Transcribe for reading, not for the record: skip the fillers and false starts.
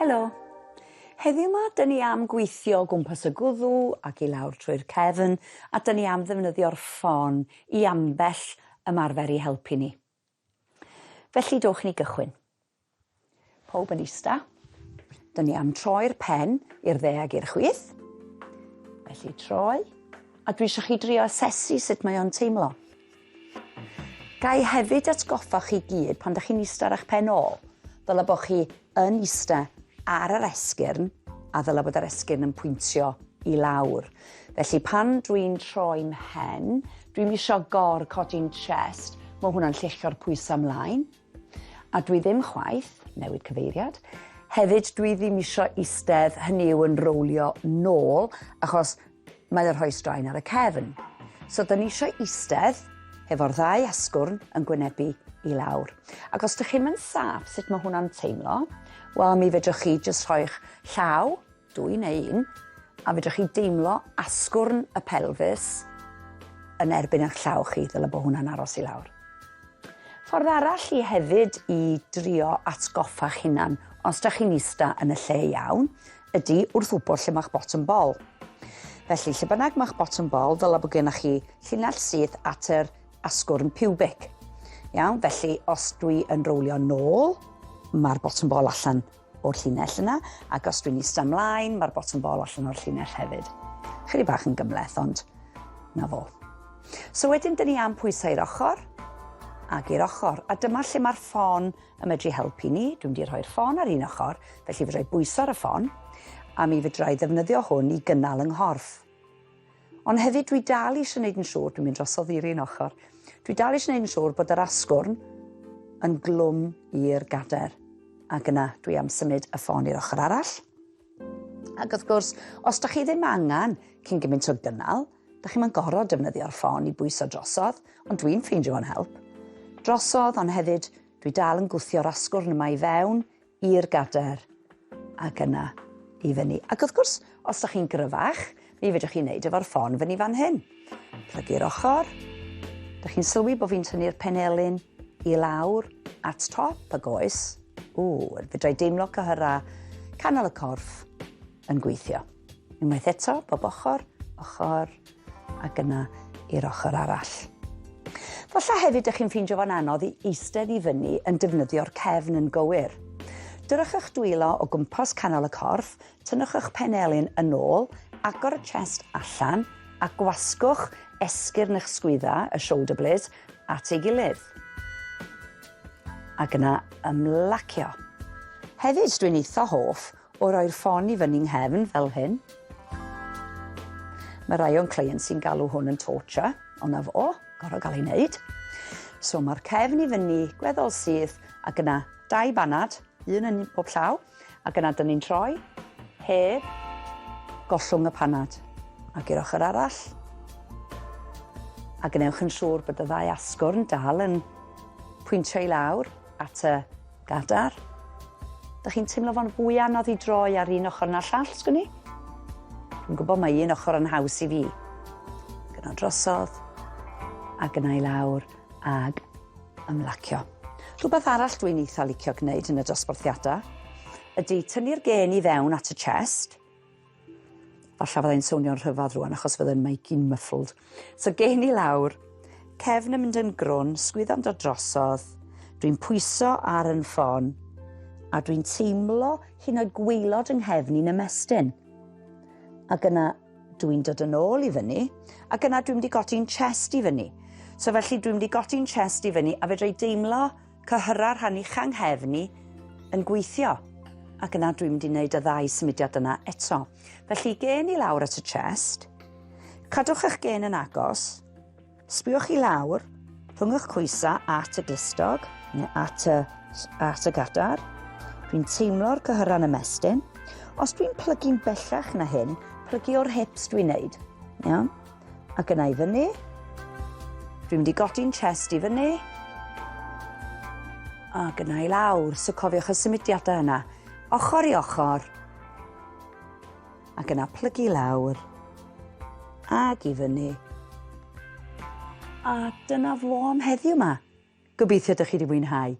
Helo. Heddiw yma, dyn ni am gweithio o gwmpas y gwddw ac i lawr trwy'r cefn, a dyn ni am ddefnyddio'r ffon i ambell ymarfer i helpu ni. Felly dowch ni gychwyn. Pob yn ista. Dyn ni am troi'r pen i'r dde ag i'r chwith. Felly troi. A dwi eisiau chi drio asesu sut mae o'n teimlo. Gai hefyd atgoffa chi gyd pan ydych chi'n ista ar eich pen ôl, ddylai bod chi yn ista ar yr esgyrn a ddylai bod yr esgyrn yn pwyntio i lawr. Felly pan dwi'n troi'n mhen, dwi'n eisiau codi'n chest, mae hwnna'n lluchio'r pwysau ymlaen. A dwi ddim chwaith, newid cyfeiriad, hefyd dwi ddim eisiau istedd hynny yw yn rowlio nôl, achos mae'n rhoi straen ar y cefn. So dyn ni eisiau istedd efo'r ddau asgwrn yn gwynebu i lawr. Ac os ydych chi'n mynd saff sut mae hwnna'n teimlo, wel mi fedrwch chi jyst rhoi'ch llaw, 2 neu 1, a fedrwch chi deimlo asgwrn y pelfis yn erbyn eich llaw chi, ddylai bod hwnna'n aros i lawr. Ffordd arall i hefyd i drio atgoffa'ch hunan os ydych chi'n ista yn y lle iawn, ydy wrth wybod lle mae'ch bottom ball. Felly, lle bynnag mae'ch bottom ball, ddylai bod gennych chi llinell syth at yr asgwrn pubic. Iawn, felly os dwi yn rowlio nôl, mae'r bottom ball allan o'r llinell yna, ac os dwi'n ista ymlaen, mae'r bottom ball allan o'r llinell hefyd. Chydig bach yn gymleth, ond na fo. So wedyn, dyn ni am pwysau i'r ochr ac i'r ochr, a dyma lle mae'r ffon yn medru helpu ni. Dwi'n mynd i roi'r ffon ar un ochr, felly fydrai bwyso ar y ffon, a mi fydrai ddefnyddio hwn i gynnal yng nghorff. Ond hefyd dwi dal eisiau gwneud yn siŵr, dwi'n mynd drosodd i'r un ochr, dwi dal eisiau gwneud yn siŵr bod yr asgwrn yn glwm i'r gader. Ac yna dwi am symud y ffon i'r ochr arall. Ac wrth gwrs, os ydych chi ddim angen cyn gymaint o gynnal, ydych chi'n gorfod defnyddio'r ffon i bwyso drosodd, ond dwi'n ffeindio fo'n help. Drosodd, ond hefyd dwi dal yn gwthio'r asgwrn yma i fewn i'r gader ac yna i fyny. Ac wrth gwrs, os ydych chi'n gryfach, mi fedrwch chi'n neud efo'r ffon fyny fan hyn. Plygu'r ochr. Ydych chi'n sylwi bod fi'n tynnu'r penelyn i lawr at top y goes. Fedrai deimlo cyhyra canol y corff yn gweithio. Unwaith eto, bob ochr, ac yna i'r ochr arall. Falle hefyd ydych chi'n ffeindio fo'n anodd i eistedd i fyny yn defnyddio'r cefn yn gywir. Dyrwch eich dwylo o gwmpas canol y corff, tynnwch eich penelyn yn ôl, agor y chest allan, a gwasgwch esgyrn eich sgwydda, y shoulder blades, at ei gilydd. Ac yna ymlacio. Hefyd dwi'n eitha hoff o roi'r ffon i fyny nghefn fel hyn. Mae rai o'n cleiant sy'n galw hwn yn torture, ond na fo, gorfod gael ei wneud. So mae'r cefn i fyny, gweddol syth, ac yna 2 banad, un yn bob llaw, ac yna dyn ni'n troi, heb, gollwng y panad. Ac i'r ochr arall. A gwnewch yn siŵr bod y 2 asgwrn dal yn pwyntio i lawr at y gadar. Ydych chi'n teimlo fo'n fwy anodd i droi ar un ochr na'r llall, sgwn i? Dwi'n gwybod mae un ochr yn haws i fi. Gyna drosodd, ac yna i lawr, ag ymlacio. Rhywbeth arall dwi'n eitha licio gwneud yn y dosbarthiadau ydy tynnu'r gen i fewn at y chest. Falle fyddai'n swnio'n rhyfedd rwan achos fydda'n maic-in muffled. So gen i lawr, cefn yn mynd yn grwn, sgwyddo'n dod drosodd, dwi'n pwyso ar yn ffon, a dwi'n teimlo hyn oed gwaelod yng nghefn i'n ymestyn. Ac yna dwi'n dod yn ôl i fyny, ac yna dwi'n mynd i goti'n chest i fyny. So felly dwi'n mynd i goti'n chest i fyny, a fedrai deimlo cyhyra'r rhan uchaf nghefni yn gweithio. Ac yna dwi'n mynd i wneud y 2 symudiad yna eto. Felly gen i lawr at y chest, cadwch eich gen yn agos, sbiwch i lawr, rhwng eich coesau at y glistog, neu at y gadar. Dwi'n teimlo'r cyhyra'n ymestyn. Os dwi'n plygu'n bellach na hyn, plygu o'r hips dwi'n wneud. Iawn? Ac yna i fyny. Dwi'n mynd i goti'n chest i fyny. Ac yna i lawr. So cofiwch y symudiadau yna. Ochr i ochr. Ac yna plygu lawr. Ac i fyny. A dyna fo am heddiw yma. Gobeithio ydych chi wedi mwynhau.